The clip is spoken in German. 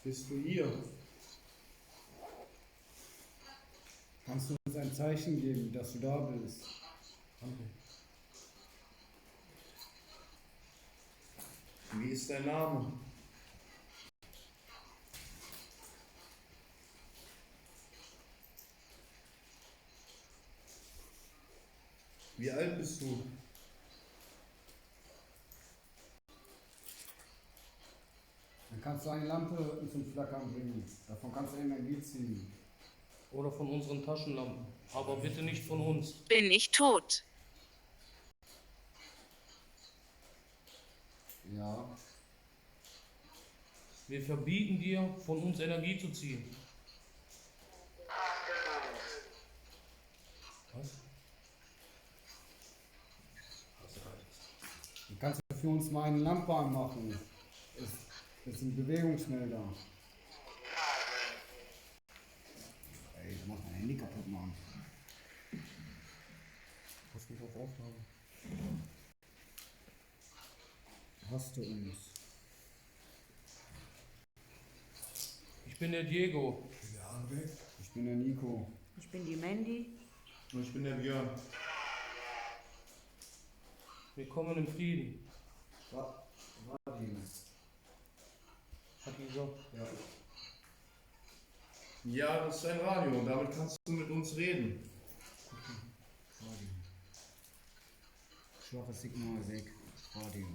Bist du hier? Kannst du uns ein Zeichen geben, dass du da bist? Danke. Wie ist dein Name? Wie alt bist du? Dann kannst du eine Lampe zum Flackern bringen. Davon kannst du Energie ziehen. Oder von unseren Taschenlampen. Aber bitte nicht von uns. Bin ich tot? Ja. Wir verbieten dir, von uns Energie zu ziehen. Was? Dann kannst du für uns mal eine Lampe anmachen. Das sind Bewegungsmelder. Ey, du machst mein Handy kaputt, Mann. Was nicht auf Aufnahme. Hast du uns? Ich bin der Diego. Der André. Ich bin der Nico. Ich bin die Mandy. Und ich bin der Björn. Wir kommen in Frieden. Radim. Hat die gesagt. Ja. Ja, das ist ein Radio und damit kannst du mit uns reden. Radim. Schwaches Signal weg. Radio.